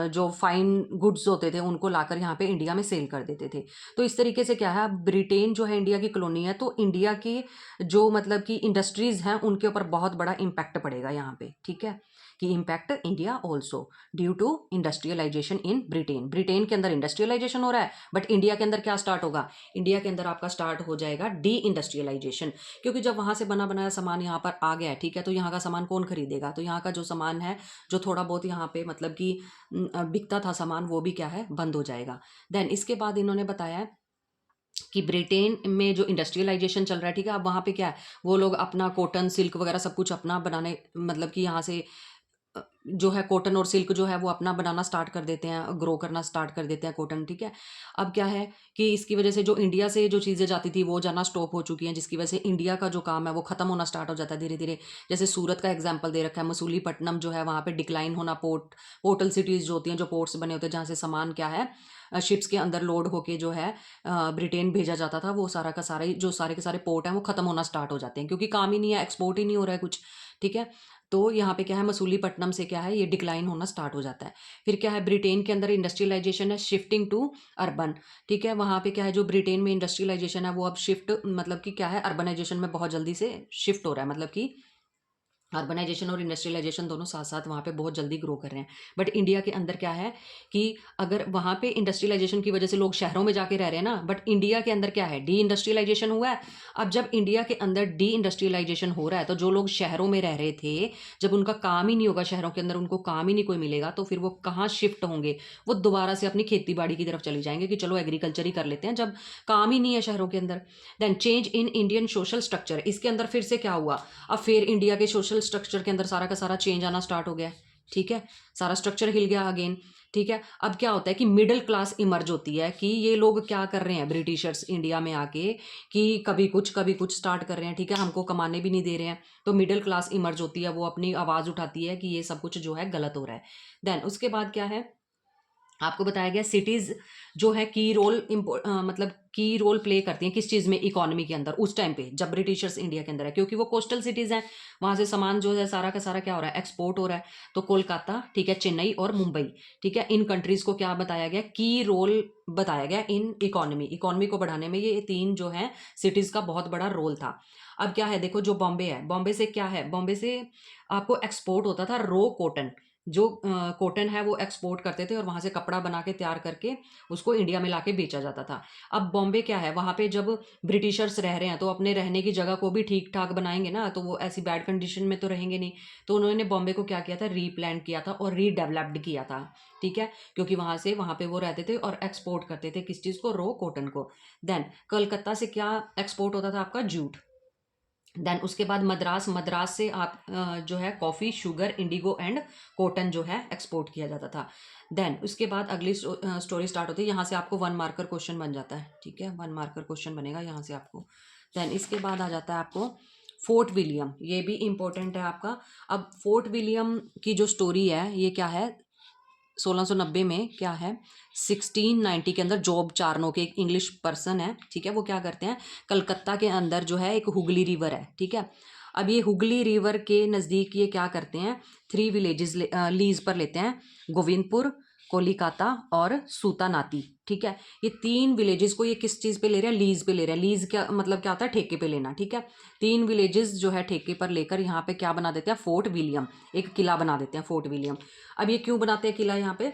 Speaker 1: जो फाइन गुड्स होते थे उनको लाकर यहाँ पे इंडिया में सेल कर देते थे। तो इस तरीके से क्या है, अब ब्रिटेन जो है इंडिया की कॉलोनी है, तो इंडिया की जो मतलब कि इंडस्ट्रीज हैं उनके ऊपर बहुत बड़ा इम्पैक्ट पड़ेगा यहाँ पे। ठीक है, कि impact India also due to industrialisation in Britain. Britain के अंदर इंडस्ट्रियलाइजेशन हो रहा है, बट इंडिया के अंदर क्या स्टार्ट होगा, इंडिया के अंदर आपका स्टार्ट हो जाएगा डी इंडस्ट्रियलाइजेशन। क्योंकि जब वहाँ से बना बनाया सामान यहाँ पर आ गया है, ठीक है, तो यहाँ का सामान कौन खरीदेगा, तो यहाँ का जो सामान है, जो थोड़ा बहुत यहाँ पे मतलब कि बिकता था सामान, वो भी क्या है, बंद हो जाएगा। देन इसके बाद इन्होंने बताया है कि ब्रिटेन में जो इंडस्ट्रियलाइजेशन चल रहा है, ठीक है, अब वहाँ पे क्या है, वो लोग अपना कॉटन सिल्क वगैरह सब कुछ अपना बनाने, मतलब कि यहाँ से जो है कॉटन और सिल्क जो है वो अपना बनाना स्टार्ट कर देते हैं, ग्रो करना स्टार्ट कर देते हैं कॉटन। ठीक है, अब क्या है कि इसकी वजह से जो इंडिया से जो चीज़ें जाती थी वो जाना स्टॉप हो चुकी हैं, जिसकी वजह से इंडिया का जो काम है वो खत्म होना स्टार्ट हो जाता है धीरे धीरे। जैसे सूरत का एग्जाम्पल दे रखा है, मसूलीपट्टनम जो है वहाँ पे डिक्लाइन होना, पोर्टल सिटीज़ जो होती हैं, जो पोर्ट्स बने होते हैं जहाँ से सामान क्या है, शिप्स के अंदर लोड होके जो है ब्रिटेन भेजा जाता था, वो सारा का सारा जो सारे के सारे पोर्ट हैं वो खत्म होना स्टार्ट हो जाते हैं, क्योंकि काम ही नहीं है, एक्सपोर्ट ही नहीं हो रहा है कुछ। ठीक है, तो यहाँ पे क्या है, मसूलीपट्टनम से क्या है, ये डिक्लाइन होना स्टार्ट हो जाता है। फिर क्या है, ब्रिटेन के अंदर इंडस्ट्रियलाइजेशन है शिफ्टिंग टू अर्बन। ठीक है, वहाँ पे क्या है, जो ब्रिटेन में इंडस्ट्रियलाइजेशन है वो अब शिफ्ट मतलब कि क्या है, अर्बनाइजेशन में बहुत जल्दी से शिफ्ट हो रहा है, मतलब कि अर्बनाइजेशन और इंडस्ट्रियलाइजेशन दोनों साथ साथ वहाँ पे बहुत जल्दी ग्रो कर रहे हैं। बट इंडिया के अंदर क्या है कि अगर वहाँ पे इंडस्ट्रियलाइजेशन की वजह से लोग शहरों में जाके रह रहे हैं ना, बट इंडिया के अंदर क्या है, डी इंडस्ट्रियलाइजेशन हुआ है। अब जब इंडिया के अंदर डी इंडस्ट्रियलाइजेशन हो रहा है, तो जो लोग शहरों में रह रहे थे, जब उनका काम ही नहीं होगा शहरों के अंदर, उनको काम ही नहीं कोई मिलेगा, तो फिर वो कहाँ शिफ्ट होंगे, वो दोबारा से अपनी खेती बाड़ी की तरफ चले जाएंगे कि चलो एग्रीकल्चर ही कर लेते हैं, जब काम ही नहीं है शहरों के अंदर। Then change in Indian social structure, इसके अंदर फिर से क्या हुआ, अब फिर इंडिया के सोशल स्ट्रक्चर के अंदर सारा का सारा चेंज आना स्टार्ट हो गया। ठीक है, सारा स्ट्रक्चर हिल गया अगेन। ठीक है, अब क्या होता है कि मिडिल क्लास इमर्ज होती है, कि ये लोग क्या कर रहे हैं, ब्रिटिशर्स इंडिया में आके कि कभी कुछ स्टार्ट कर रहे हैं, ठीक है, हमको कमाने भी नहीं दे रहे हैं, तो मिडिल क्लास इमर्ज होती है, वो अपनी आवाज़ उठाती है कि ये सब कुछ जो है गलत हो रहा है। देन उसके बाद क्या है, आपको बताया गया सिटीज़ जो है की रोल मतलब की रोल प्ले करती हैं किस चीज़ में, इकोनॉमी के अंदर, उस टाइम पे जब ब्रिटिशर्स इंडिया के अंदर है, क्योंकि वो कोस्टल सिटीज़ हैं, वहाँ से सामान जो है सारा का सारा क्या हो रहा है, एक्सपोर्ट हो रहा है। तो कोलकाता, ठीक है, चेन्नई और मुंबई, ठीक है, इन कंट्रीज़ को क्या बताया गया, की रोल बताया गया इन इकोनॉमी को बढ़ाने में, ये तीन जो है सिटीज़ का बहुत बड़ा रोल था। अब क्या है, देखो जो बॉम्बे है, बॉम्बे से क्या है, बॉम्बे से आपको एक्सपोर्ट होता था रो कॉटन, जो कॉटन है वो एक्सपोर्ट करते थे और वहाँ से कपड़ा बना के तैयार करके उसको इंडिया में लाके बेचा जाता था। अब बॉम्बे क्या है, वहाँ पे जब ब्रिटिशर्स रह रहे हैं तो अपने रहने की जगह को भी ठीक ठाक बनाएंगे ना, तो वो ऐसी बैड कंडीशन में तो रहेंगे नहीं। तो उन्होंने बॉम्बे को क्या किया था, रीप्लांट किया था और रीडेवलप्ड किया था। ठीक है, क्योंकि वहाँ पे वो रहते थे और एक्सपोर्ट करते थे किस चीज़ को, रो कॉटन को। देन कलकत्ता से क्या एक्सपोर्ट होता था, आपका जूट। देन उसके बाद मद्रास, मद्रास से आप जो है coffee, sugar, Indigo and cotton जो है एक्सपोर्ट किया जाता था। देन उसके बाद अगली स्टोरी स्टार्ट होती है, यहाँ से आपको 1 मार्कर क्वेश्चन बन जाता है। ठीक है, 1 मार्कर क्वेश्चन बनेगा यहाँ से आपको। देन इसके बाद आ जाता है आपको फोर्ट विलियम, ये भी इंपॉर्टेंट है आपका। अब फोर्ट विलियम की जो स्टोरी है ये क्या है, 1690 में क्या है, 1690 के अंदर जॉब चार्नो के एक इंग्लिश पर्सन है, ठीक है, वो क्या करते हैं, कलकत्ता के अंदर जो है एक हुगली रिवर है, ठीक है। अब ये हुगली रिवर के नज़दीक ये क्या करते हैं, 3 विलेजेस लीज पर लेते हैं, गोविंदपुर, कोलिकाता और सूतानाती। ठीक है, ये 3 विलेजेस को ये किस चीज़ पे ले रहे हैं, लीज पे ले रहे हैं। लीज क्या मतलब क्या होता है, ठेके पे लेना। ठीक है, 3 विलेजेस जो है ठेके पर लेकर यहाँ पे क्या बना देते हैं, फोर्ट विलियम, एक किला बना देते हैं, फोर्ट विलियम। अब ये क्यों बनाते हैं किला यहाँ पे,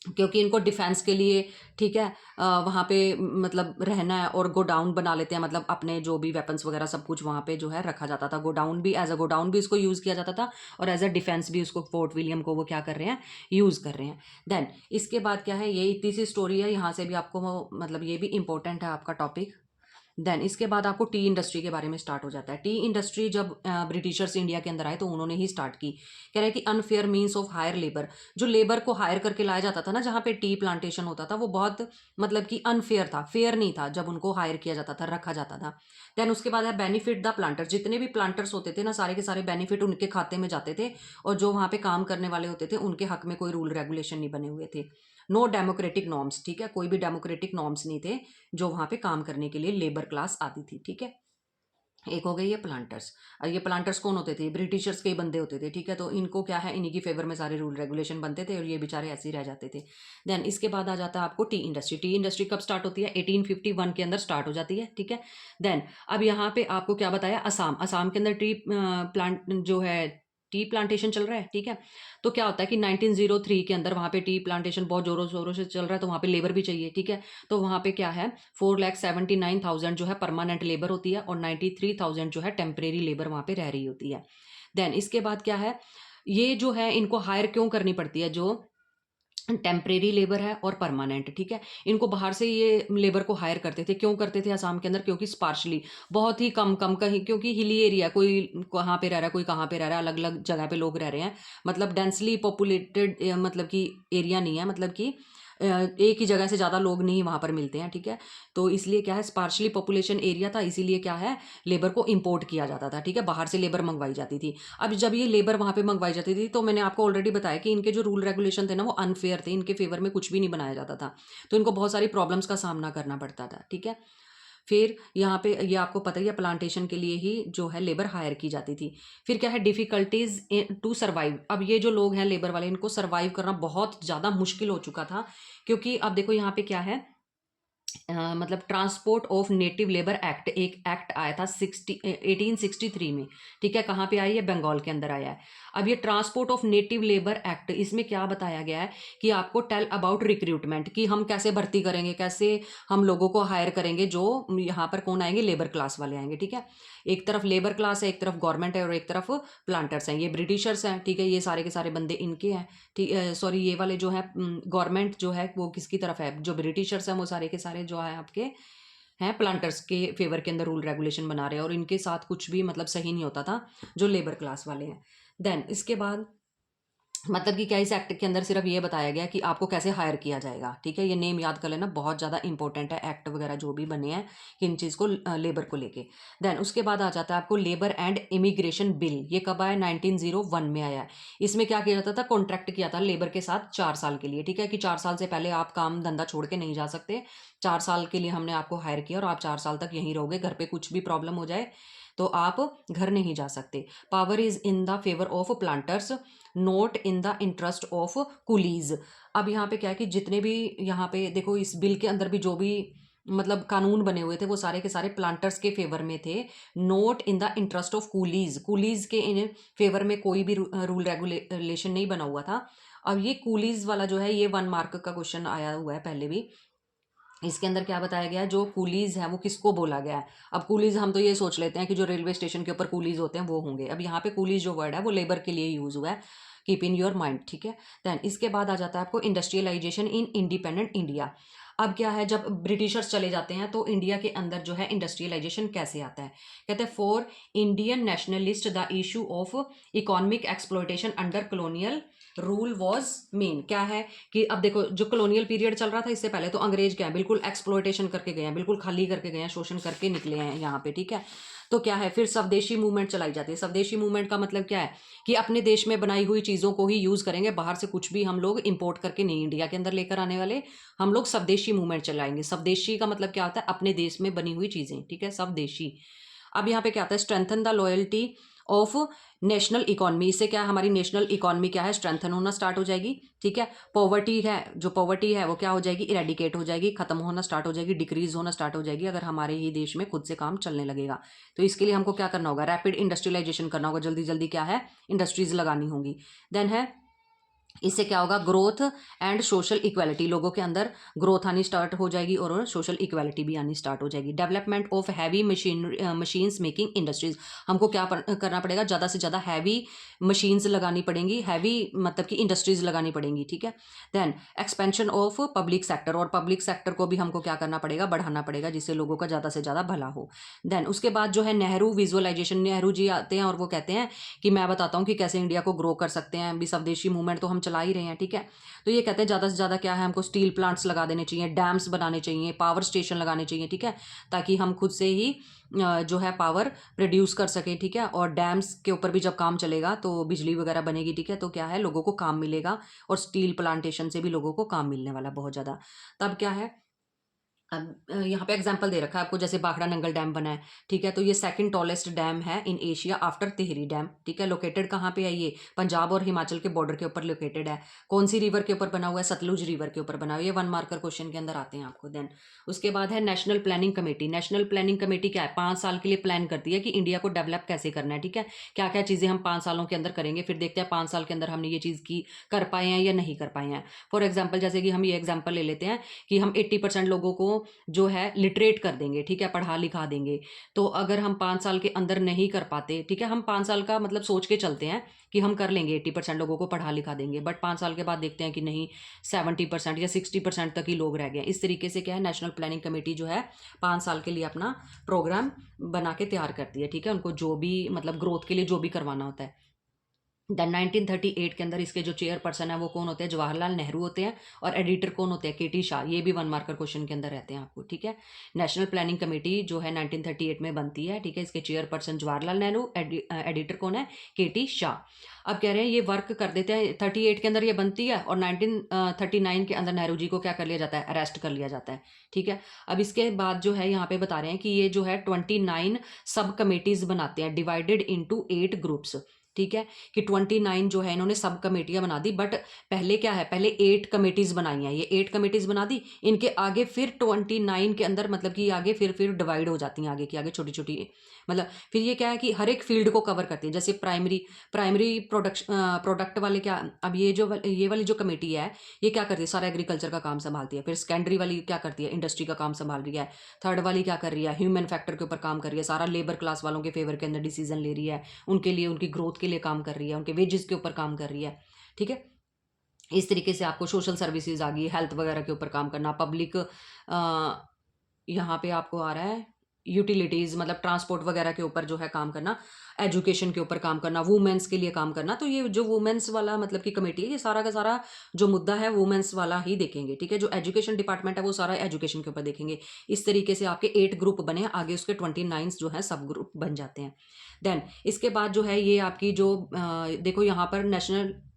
Speaker 1: क्योंकि इनको डिफेंस के लिए, ठीक है, वहाँ पे मतलब रहना है, और गोडाउन बना लेते हैं, मतलब अपने जो भी वेपन्स वगैरह सब कुछ वहाँ पे जो है रखा जाता था। गोडाउन भी, एज अ गोडाउन भी इसको यूज़ किया जाता था, और एज अ डिफेंस भी उसको, फोर्ट विलियम को वो क्या कर रहे हैं, यूज़ कर रहे हैं। देन इसके बाद क्या है, ये इतनी सी स्टोरी है, यहाँ से भी आपको मतलब ये भी इंपॉर्टेंट है आपका टॉपिक। देन इसके बाद आपको टी इंडस्ट्री के बारे में स्टार्ट हो जाता है। टी इंडस्ट्री जब ब्रिटिशर्स इंडिया के अंदर आए तो उन्होंने ही स्टार्ट की। कह रहे हैं कि unfair means of hire labour, जो लेबर को हायर करके लाया जाता था ना, जहाँ पे टी प्लांटेशन होता था, वो बहुत मतलब कि अनफेयर था, फेयर नहीं था जब उनको हायर किया जाता था, रखा जाता था। देन उसके बाद है बेनिफिट द प्लांटर्स, जितने भी प्लांटर्स होते थे ना, सारे के सारे बेनिफिट उनके खाते में जाते थे, और जो वहाँ पे काम करने वाले होते थे उनके हक में कोई रूल रेगुलेशन नहीं बने हुए थे। नो डेमोक्रेटिक नॉर्म्स, ठीक है, कोई भी डेमोक्रेटिक नॉर्म्स नहीं थे जो वहाँ पे काम करने के लिए लेबर क्लास आती थी। ठीक है, एक हो गई ये प्लांटर्स। और ये प्लांटर्स कौन होते थे, ब्रिटिशर्स के ही बंदे होते थे। ठीक है, तो इनको क्या है, इन्हीं की फेवर में सारे रूल रेगुलेशन बनते थे और ये बेचारे ऐसे ही रह जाते थे। देन इसके बाद आ जाता है आपको टी इंडस्ट्री। टी इंडस्ट्री कब स्टार्ट होती है, 1851 के अंदर स्टार्ट हो जाती है। ठीक है, देन अब यहाँ पे आपको क्या बताया, असम, असम के अंदर टी प्लांट जो है, टी प्लांटेशन चल रहा है। ठीक है, तो क्या होता है कि 1903 के अंदर वहाँ पे टी प्लांटेशन बहुत जोरों शोरों से चल रहा है, तो वहाँ पे लेबर भी चाहिए। ठीक है, तो वहाँ पे क्या है, 4,79,000 जो है परमानेंट लेबर होती है, और 93,000 जो है टेम्परेरी लेबर वहाँ पे रह रही होती है। देन इसके बाद क्या है, ये जो है इनको हायर क्यों करनी पड़ती है, जो टेम्परेरी लेबर है और परमानेंट। ठीक है, इनको बाहर से ये लेबर को हायर करते थे, क्यों करते थे असम के अंदर, क्योंकि स्पार्शली, बहुत ही कम कम, कहीं क्योंकि हिली एरिया, कोई कहाँ पे रह रहा है, कोई कहाँ पे रह रहा है, अलग अलग जगह पे लोग रह रहे हैं, मतलब डेंसली पॉपुलेटेड मतलब कि एरिया नहीं है, मतलब कि एक ही जगह से ज़्यादा लोग नहीं वहाँ पर मिलते हैं। ठीक है, तो इसलिए क्या है, स्पार्शली पॉपुलेशन एरिया था, इसीलिए क्या है, लेबर को इंपोर्ट किया जाता था। ठीक है, बाहर से लेबर मंगवाई जाती थी। अब जब ये लेबर वहाँ पे मंगवाई जाती थी, तो मैंने आपको ऑलरेडी बताया कि इनके जो रूल रेगुलेशन थे ना, वो अनफेयर थे, इनके फेवर में कुछ भी नहीं बनाया जाता था, तो इनको बहुत सारी प्रॉब्लम्स का सामना करना पड़ता था। ठीक है, फिर यहाँ पे ये आपको पता ही है, प्लांटेशन के लिए ही जो है लेबर हायर की जाती थी। फिर क्या है, डिफ़िकल्टीज टू सर्वाइव। अब ये जो लोग हैं लेबर वाले, इनको सर्वाइव करना बहुत ज़्यादा मुश्किल हो चुका था, क्योंकि अब देखो यहाँ पे क्या है, मतलब transport of native labour act, एक एक्ट आया था 1863 में। ठीक है, कहाँ पे आई है, बंगाल के अंदर आया है। अब ये transport of native labour act, इसमें क्या बताया गया है कि आपको टेल अबाउट रिक्रूटमेंट, कि हम कैसे भर्ती करेंगे, कैसे हम लोगों को हायर करेंगे, जो यहाँ पर कौन आएंगे, लेबर क्लास वाले आएंगे। ठीक है, एक तरफ लेबर क्लास है, एक तरफ गवर्नमेंट है, और एक तरफ प्लांटर्स हैं, ये ब्रिटिशर्स हैं। ठीक है, ये सारे के सारे बंदे इनके हैं। ठीक है, सॉरी, ये वाले जो है गवर्नमेंट जो है वो किसकी तरफ है, जो ब्रिटिशर्स हैं वो सारे के सारे जो है आपके हैं प्लांटर्स के फेवर के अंदर रूल रेगुलेशन बना रहे हैं, और इनके साथ कुछ भी मतलब सही नहीं होता था, जो लेबर क्लास वाले हैं। देन इसके बाद मतलब कि क्या इस एक्ट के अंदर सिर्फ ये बताया गया कि आपको कैसे हायर किया जाएगा। ठीक है, ये नेम याद कर लेना, बहुत ज़्यादा इंपॉर्टेंट है, एक्ट वगैरह जो भी बने हैं किन चीज़ को, लेबर को लेके। देन उसके बाद आ जाता है आपको लेबर एंड इमिग्रेशन बिल। ये कब आया, 1901 में आया है। इसमें क्या किया जाता था, कॉन्ट्रैक्ट किया था लेबर के साथ 4 साल के लिए। ठीक है, कि 4 साल से पहले आप काम धंधा छोड़ के नहीं जा सकते, 4 साल के लिए हमने आपको हायर किया और आप 4 साल तक यहीं रहोगे, घर पे कुछ भी प्रॉब्लम हो जाए तो आप घर नहीं जा सकते। Power is in the favour of planters, note in the interest of Coolidge. अब यहाँ पे क्या है कि जितने भी यहाँ पे देखो, इस बिल के अंदर भी जो भी मतलब कानून बने हुए थे वो सारे के सारे प्लांटर्स के फेवर में थे, note in the interest of Coolidge. Coolidge के इन फेवर में कोई भी रूल रेगुलेशन नहीं बना हुआ था। अब ये कूलीज वाला जो है ये 1 मार्क का क्वेश्चन आया हुआ है पहले भी। इसके अंदर क्या बताया गया है, जो कूलीज है वो किसको बोला गया है। अब कूलीज हम तो ये सोच लेते हैं कि जो रेलवे स्टेशन के ऊपर कूलीज होते हैं वो होंगे। अब यहाँ पे कूलीज जो वर्ड है वो लेबर के लिए यूज हुआ है, कीप इन योर माइंड, ठीक है। देन इसके बाद आ जाता है आपको इंडस्ट्रियलाइजेशन इन इंडिपेंडेंट इंडिया। अब क्या है, जब ब्रिटिशर्स चले जाते हैं तो इंडिया के अंदर जो है इंडस्ट्रियलाइजेशन कैसे आता है। कहते हैं for Indian nationalist the issue of economic exploitation under colonial rule was main. क्या है कि अब देखो जो कॉलोनियल पीरियड चल रहा था इससे पहले तो अंग्रेज क्या है, बिल्कुल एक्सप्लॉयटेशन करके गए हैं, बिल्कुल खाली करके गए हैं, शोषण करके निकले हैं यहाँ पे, ठीक है। तो क्या है, फिर स्वदेशी मूवमेंट चलाई जाती है। स्वदेशी मूवमेंट का मतलब क्या है कि अपने देश में बनाई हुई चीज़ों को ही यूज़ करेंगे, बाहर से कुछ भी हम लोग इंपोर्ट करके नहीं इंडिया के अंदर लेकर आने वाले। हम लोग स्वदेशी मूवमेंट चलाएंगे। स्वदेशी का मतलब क्या होता है, अपने देश में बनी हुई चीज़ें, ठीक है, स्वदेशी। अब यहाँ पे क्या आता है, strengthen the loyalty of national economy. इससे क्या है, हमारी नेशनल इकोनॉमी क्या है, स्ट्रेंथन होना स्टार्ट हो जाएगी, ठीक है। पॉवर्टी है, जो पॉवर्टी है वो क्या हो जाएगी, इरेडिकेट हो जाएगी, खत्म होना स्टार्ट हो जाएगी, डिक्रीज होना स्टार्ट हो जाएगी, अगर हमारे ही देश में खुद से काम चलने लगेगा। तो इसके लिए हमको क्या करना होगा, रैपिड इंडस्ट्रियलाइजेशन करना होगा, जल्दी जल्दी क्या है इंडस्ट्रीज लगानी होंगी। देन है, इससे क्या होगा, ग्रोथ एंड सोशल इक्वालिटी, लोगों के अंदर ग्रोथ आनी स्टार्ट हो जाएगी और सोशल इक्वालिटी भी आनी स्टार्ट हो जाएगी। Development of heavy machines making industries, हमको क्या करना पड़ेगा, ज़्यादा से ज़्यादा हैवी मशीन्स लगानी पड़ेंगी, हैवी मतलब कि इंडस्ट्रीज लगानी पड़ेंगी, ठीक है। Then expansion of public sector, और पब्लिक सेक्टर को भी हमको क्या करना पड़ेगा, बढ़ाना पड़ेगा, जिससे लोगों का ज़्यादा से ज़्यादा भला हो। देन उसके बाद जो है नेहरू विजुअलाइजेशन, नेहरू जी आते हैं और वो कहते हैं कि मैं बताता हूँ कि कैसे इंडिया को ग्रो कर सकते हैं, अभी स्वदेशी मूवमेंट तो हम चला ही रहे हैं, ठीक है। तो ये कहते हैं ज़्यादा से ज़्यादा क्या है, हमको स्टील प्लांट्स लगा देने चाहिए, डैम्स बनाने चाहिए, पावर स्टेशन लगाने चाहिए, ठीक है, ताकि हम खुद से ही जो है पावर प्रोड्यूस कर सकें, ठीक है। और डैम्स के ऊपर भी जब काम चलेगा तो बिजली वगैरह बनेगी, ठीक है, तो क्या है, लोगों को काम मिलेगा और स्टील प्लांटेशन से भी लोगों को काम मिलने वाला बहुत ज़्यादा। तब क्या है, अब यहाँ पे एग्जांपल दे रखा है आपको, जैसे भाखड़ा नंगल डैम बना है, ठीक है, तो ये सेकंड टॉलेस्ट डैम है in Asia after Tehri dam, ठीक है। लोकेटेड कहाँ पे है, ये पंजाब और हिमाचल के बॉर्डर के ऊपर लोकेटेड है। कौन सी रिवर के ऊपर बना हुआ है, सतलुज रिवर के ऊपर बना हुआ है। ये 1 मार्कर क्वेश्चन के अंदर आते हैं आपको। देन उसके बाद है national planning committee. National planning committee क्या है, 5 साल के लिए प्लान करती है कि इंडिया को डेवलप कैसे करना है, ठीक है, क्या क्या चीज़ें हम 5 सालों के अंदर करेंगे, फिर देखते हैं 5 साल के अंदर हमने ये चीज़ की कर पाए हैं या नहीं कर पाए हैं। फॉर एग्जाम्पल जैसे कि हम ये एग्जाम्पल ले लेते हैं कि हम 80% लोगों को जो है लिटरेट कर देंगे, ठीक है, पढ़ा लिखा देंगे। तो अगर हम 5 साल के अंदर नहीं कर पाते, ठीक है, हम 5 साल का मतलब सोच के चलते हैं कि हम कर लेंगे, 80% लोगों को पढ़ा लिखा देंगे, बट 5 साल के बाद देखते हैं कि नहीं, 70% या 60% तक ही लोग रह गए। इस तरीके से क्या है, नेशनल प्लानिंग कमेटी जो है 5 साल के लिए अपना प्रोग्राम बना के तैयार करती है, ठीक है, उनको जो भी मतलब ग्रोथ के लिए जो भी करवाना होता है। देन 1938 के अंदर इसके जो चेयरपर्सन है वो कौन होते हैं, जवाहरलाल नेहरू होते हैं, और एडिटर कौन होते हैं, केटी शाह। ये भी 1 मार्कर क्वेश्चन के अंदर रहते हैं आपको, ठीक है। नेशनल प्लानिंग कमेटी जो है 1938 में बनती है, ठीक है, इसके चेयरपर्सन जवाहरलाल नेहरू, एडिटर कौन है, केटी शाह। अब कह रहे हैं ये वर्क कर देते हैं, 38 के अंदर ये बनती है और 1939 के अंदर नेहरू जी को क्या कर लिया जाता है, अरेस्ट कर लिया जाता है, ठीक है। अब इसके बाद जो है यहाँ पे बता रहे हैं कि ये जो है 29 सब कमेटीज बनाते हैं, डिवाइडेड इंटू 8 ग्रुप्स, ठीक है, कि 29 जो है इन्होंने सब कमेटियां बना दी। बट पहले क्या है, पहले 8 कमेटीज बनाई हैं, ये 8 कमेटीज बना दी, इनके आगे फिर 29 के अंदर मतलब कि आगे फिर डिवाइड हो जाती हैं, आगे की आगे छोटी छोटी, मतलब फिर ये क्या है कि हर एक फील्ड को कवर करती है। जैसे प्राइमरी प्रोडक्ट वाले क्या, अब ये वाली जो कमेटी है ये क्या करती है, सारा एग्रीकल्चर का काम संभालती है। फिर सेकेंडरी वाली क्या करती है, इंडस्ट्री का काम संभाल रही है। थर्ड वाली क्या कर रही है, ह्यूमन फैक्टर के ऊपर काम कर रही है, सारा लेबर क्लास वालों के फेवर के अंदर डिसीजन ले रही है, उनके लिए उनकी ग्रोथ के लिए काम कर रही है, उनके वेजेस के ऊपर काम कर रही है, ठीक है। इस तरीके से आपको सोशल सर्विसेज आ गई, हेल्थ वगैरह के ऊपर काम करना, पब्लिक यहाँ पे आपको आ रहा है यूटिलिटीज़, मतलब ट्रांसपोर्ट वगैरह के ऊपर जो है काम करना, एजुकेशन के ऊपर काम करना, वुमेन्स के लिए काम करना। तो ये जो वुमेन्स वाला मतलब की कमेटी है, ये सारा का सारा जो मुद्दा है वुमेन्स वाला ही देखेंगे, ठीक है। जो एजुकेशन डिपार्टमेंट है वो सारा एजुकेशन के ऊपर देखेंगे। इस तरीके से आपके 8 ग्रुप बने, आगे उसके 29 जो है सब ग्रुप बन जाते हैं। देन इसके बाद जो है ये आपकी जो देखो यहाँ पर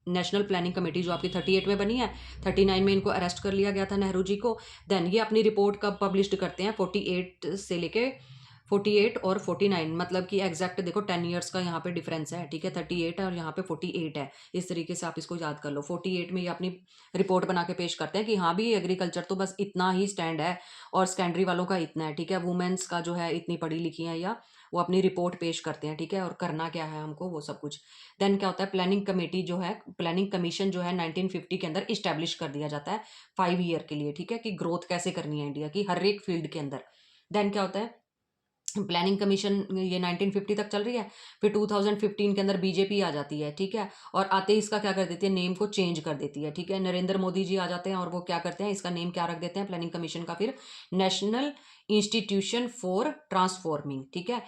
Speaker 1: नेशनल प्लानिंग कमेटी जो आपकी 38 में बनी है, 39 में इनको अरेस्ट कर लिया गया था नेहरू जी को। देन ये अपनी रिपोर्ट कब पब्लिश्ड करते हैं, 48 से लेके 48 और 49, मतलब कि एग्जैक्ट देखो 10 ईयर्स का यहाँ पे डिफरेंस है, ठीक है। 38 है और यहाँ पे 48 है। इस तरीके से आप इसको याद कर लो। 48 में ये अपनी रिपोर्ट बना के पेश करते हैं कि हाँ भी एग्रीकल्चर तो बस इतना ही स्टैंड है और सेकेंडरी वालों का इतना है, ठीक है। वुमेन्स का जो है इतनी पढ़ी लिखी है, या वो अपनी रिपोर्ट पेश करते हैं, ठीक है। और करना क्या है हमको, वो सब कुछ। देन क्या होता है, प्लानिंग कमेटी जो है, प्लानिंग कमीशन जो है 1950 के अंदर इस्टेब्लिश कर दिया जाता है 5 ईयर के लिए, ठीक है, कि ग्रोथ कैसे करनी है इंडिया की हर एक फील्ड के अंदर। देन क्या होता है, प्लानिंग कमीशन ये 1950 तक चल रही है। फिर 2015 के अंदर बीजेपी आ जाती है, ठीक है। और आते ही इसका क्या कर देती है, नेम को चेंज कर देती है, ठीक है। नरेंद्र मोदी जी आ जाते हैं और वो क्या करते हैं, इसका नेम क्या रख देते हैं प्लानिंग कमीशन का, फिर नेशनल इंस्टीट्यूशन फॉर ट्रांसफॉर्मिंग, ठीक है।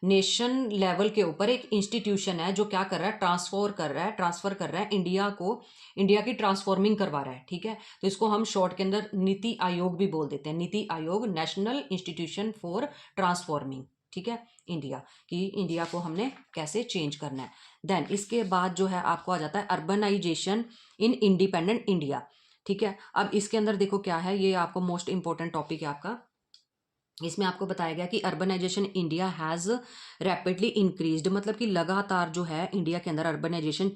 Speaker 1: नेशन लेवल के ऊपर एक इंस्टीट्यूशन है जो क्या कर रहा है, ट्रांसफर कर रहा है इंडिया को, इंडिया की ट्रांसफॉर्मिंग करवा रहा है, ठीक है। तो इसको हम शॉर्ट के अंदर नीति आयोग भी बोल देते हैं, NITI Aayog, national institution for transforming, ठीक है, इंडिया, कि इंडिया को हमने कैसे चेंज करना है। देन इसके बाद जो है आपको आ जाता है अर्बनाइजेशन इन इंडिपेंडेंट इंडिया, ठीक है। अब इसके अंदर देखो क्या है, ये आपको मोस्ट इंपॉर्टेंट टॉपिक है आपका। इसमें आपको बताया गया कि urbanisation India has rapidly increased, मतलब कि लगातार जो है इंडिया के अंदर अर्बनाइजेशन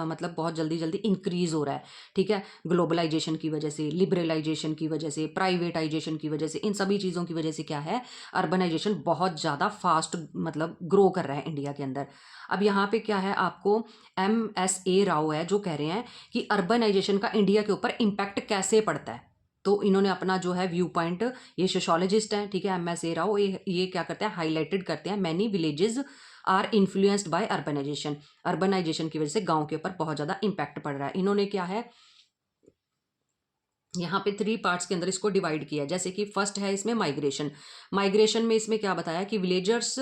Speaker 1: मतलब बहुत जल्दी जल्दी इंक्रीज हो रहा है, ठीक है। ग्लोबलाइजेशन की वजह से, लिबरलाइजेशन की वजह से, प्राइवेटाइजेशन की वजह से, इन सभी चीज़ों की वजह से क्या है, अर्बनाइजेशन बहुत ज़्यादा फास्ट मतलब ग्रो कर रहा है इंडिया के अंदर। अब यहाँ पे क्या है, आपको MSA राव है जो कह रहे हैं कि अर्बनाइजेशन का इंडिया के ऊपर इम्पैक्ट कैसे पड़ता है। तो इन्होंने अपना जो है व्यू पॉइंट, ये सोशोलॉजिस्ट हैं, ठीक है, MSA राव, ये क्या करते हैं, हाईलाइटेड करते हैं, many villages are influenced by urbanisation, urbanisation की वजह से गांव के ऊपर बहुत ज़्यादा इम्पैक्ट पड़ रहा है। इन्होंने क्या है, यहाँ पे 3 पार्ट्स के अंदर इसको डिवाइड किया है। जैसे कि फर्स्ट है इसमें माइग्रेशन, माइग्रेशन में इसमें क्या बताया कि विलेजर्स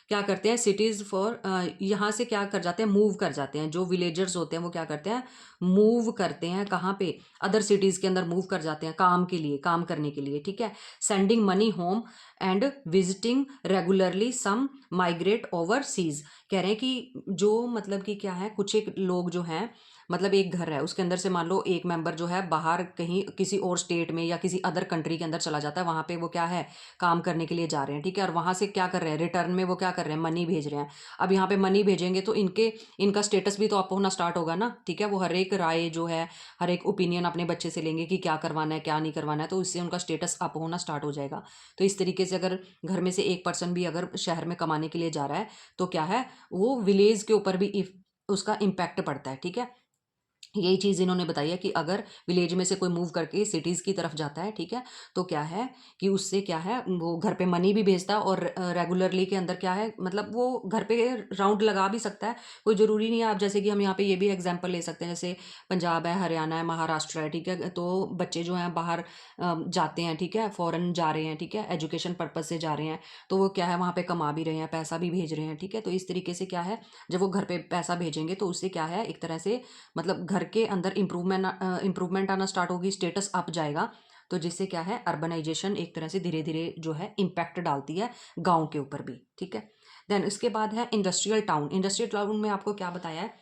Speaker 1: क्या करते हैं, सिटीज़ फॉर, यहाँ से क्या कर जाते हैं, मूव कर जाते हैं, जो विलेजर्स होते हैं वो क्या करते हैं, मूव करते हैं कहाँ पे, अदर सिटीज़ के अंदर मूव कर जाते हैं काम के लिए, काम करने के लिए, ठीक है। Sending money home and visiting regularly, some migrate overseas, कह रहे हैं कि जो मतलब कि क्या है, कुछ एक लोग जो हैं, मतलब एक घर है उसके अंदर से मान लो एक मेंबर जो है बाहर कहीं किसी और स्टेट में या किसी अदर कंट्री के अंदर चला जाता है, वहाँ पे वो क्या है, काम करने के लिए जा रहे हैं, ठीक है। और वहाँ से क्या कर रहे हैं, रिटर्न में वो क्या कर रहे हैं, मनी भेज रहे हैं। अब यहाँ पे मनी भेजेंगे तो इनका स्टेटस भी तो अप होना स्टार्ट होगा ना, ठीक है। वो हर एक राय जो है, हर एक ओपिनियन अपने बच्चे से लेंगे कि क्या करवाना है क्या नहीं करवाना है, तो इससे उनका स्टेटस अप होना स्टार्ट हो जाएगा। तो इस तरीके से अगर घर में से एक पर्सन भी अगर शहर में कमाने के लिए जा रहा है तो क्या है, वो विलेज के ऊपर भी उसका इम्पैक्ट पड़ता है, ठीक है। यही चीज़ इन्होंने बताई है कि अगर विलेज में से कोई मूव करके सिटीज़ की तरफ जाता है, ठीक है, तो क्या है कि उससे क्या है, वो घर पे मनी भी भेजता है और रेगुलरली के अंदर क्या है, मतलब वो घर पे राउंड लगा भी सकता है। कोई ज़रूरी नहीं है, आप जैसे कि हम यहाँ पे ये भी एग्जांपल ले सकते हैं, जैसे पंजाब है, हरियाणा है, महाराष्ट्र है, ठीक है। तो बच्चे जो हैं बाहर जाते हैं, ठीक है, फॉरेन जा रहे हैं, ठीक है, एजुकेशन पर्पज़ से जा रहे हैं, तो वो क्या है, वहाँ पर कमा भी रहे हैं, पैसा भी भेज रहे हैं, ठीक है। तो इस तरीके से क्या है, जब वो घर पर पैसा भेजेंगे तो उससे क्या है, एक तरह से मतलब घर के अंदर इम्प्रूवमेंट आना स्टार्ट होगी, स्टेटस अप जाएगा। तो जिससे क्या है, अर्बनाइजेशन एक तरह से धीरे धीरे जो है इम्पैक्ट डालती है गांव के ऊपर भी, ठीक है। देन इसके बाद है इंडस्ट्रियल टाउन। इंडस्ट्रियल टाउन में आपको क्या बताया है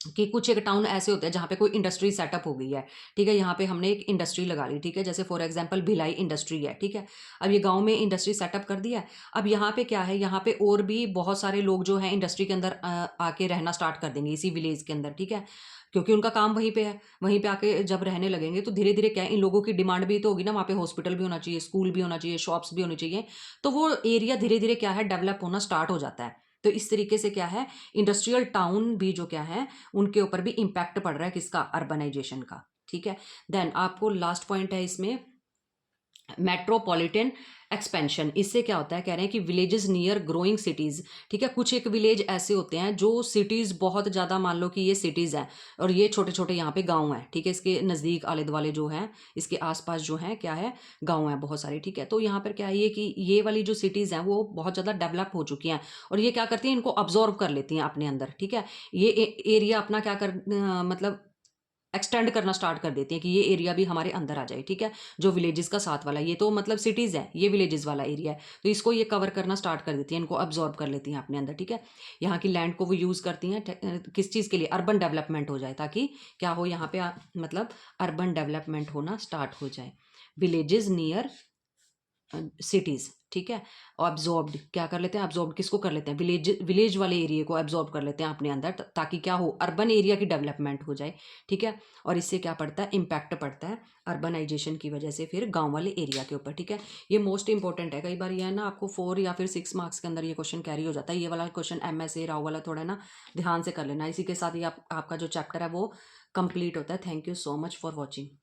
Speaker 1: कि कुछ एक टाउन ऐसे होते हैं जहाँ पे कोई इंडस्ट्री सेटअप हो गई है, ठीक है। यहाँ पे हमने एक इंडस्ट्री लगा ली, ठीक है, जैसे फॉर एग्जांपल भिलाई इंडस्ट्री है, ठीक है। अब ये गांव में इंडस्ट्री सेटअप कर दिया है। अब यहाँ पे क्या है, यहाँ पे और भी बहुत सारे लोग जो हैं इंडस्ट्री के अंदर आके रहना स्टार्ट कर देंगे इसी विलेज के अंदर, ठीक है, क्योंकि उनका काम वहीं पे है। वहीं पे आके जब रहने लगेंगे तो धीरे धीरे क्या है, इन लोगों की डिमांड भी तो होगी ना, वहाँ पे हॉस्पिटल भी होना चाहिए, स्कूल भी होना चाहिए, शॉप्स भी होनी चाहिए। तो वो एरिया धीरे धीरे क्या है, डेवलप होना स्टार्ट हो जाता है। तो इस तरीके से क्या है, इंडस्ट्रियल टाउन भी जो क्या है, उनके ऊपर भी इम्पैक्ट पड़ रहा है किसका, अर्बनाइजेशन का, ठीक है। देन आपको लास्ट पॉइंट है इसमें मेट्रोपॉलिटन एक्सपेंशन। इससे क्या होता है, कह रहे हैं कि विलेजेस नियर ग्रोइंग सिटीज़, ठीक है। कुछ एक विलेज ऐसे होते हैं जो सिटीज़ बहुत ज़्यादा, मान लो कि ये सिटीज़ हैं और ये छोटे छोटे यहाँ पे गांव हैं, ठीक है। इसके नज़दीक आले दुआले जो हैं, इसके आसपास जो हैं क्या है, गांव हैं बहुत सारे, ठीक है। तो यहाँ पर क्या है, ये कि ये वाली जो सिटीज़ हैं वो बहुत ज़्यादा डेवलप हो चुकी हैं और ये क्या करती हैं, इनको अब्जॉर्व कर लेती हैं अपने अंदर, ठीक है। ये एरिया अपना क्या कर मतलब एक्सटेंड करना स्टार्ट कर देती हैं कि ये एरिया भी हमारे अंदर आ जाए, ठीक है। जो विलेजेस का साथ वाला, ये तो मतलब सिटीज़ है, ये विलेजेस वाला एरिया है, तो इसको ये कवर करना स्टार्ट कर देती हैं, इनको अब्जॉर्ब कर लेती हैं अपने अंदर, ठीक है। यहाँ की लैंड को वो यूज़ करती हैं किस चीज़ के लिए, अर्बन डेवलपमेंट हो जाए, ताकि क्या हो यहाँ पे मतलब अर्बन डेवलपमेंट होना स्टार्ट हो जाए, विलेजेस नियर सिटीज़, ठीक है। और एब्जॉर्ब्ड क्या कर लेते हैं, एब्जॉर्ब किसको कर लेते हैं, विलेज वाले एरिया को एब्जॉर्ब कर लेते हैं अपने अंदर, ताकि क्या हो, अर्बन एरिया की डेवलपमेंट हो जाए। ठीक है। और इससे क्या पड़ता है, इम्पैक्ट पड़ता है अर्बनाइजेशन की वजह से फिर गांव वाले एरिया के ऊपर। ठीक है। ये मोस्ट इंपॉर्टेंट है, कई बार ये है ना आपको 4 या फिर 6 मार्क्स के अंदर ये क्वेश्चन कैरी हो जाता है। ये वाला क्वेश्चन MSA राव वाला थोड़ा ना ध्यान से कर लेना। इसी के साथ ही आपका जो चैप्टर है वो कंप्लीट होता है। Thank you so much for watching.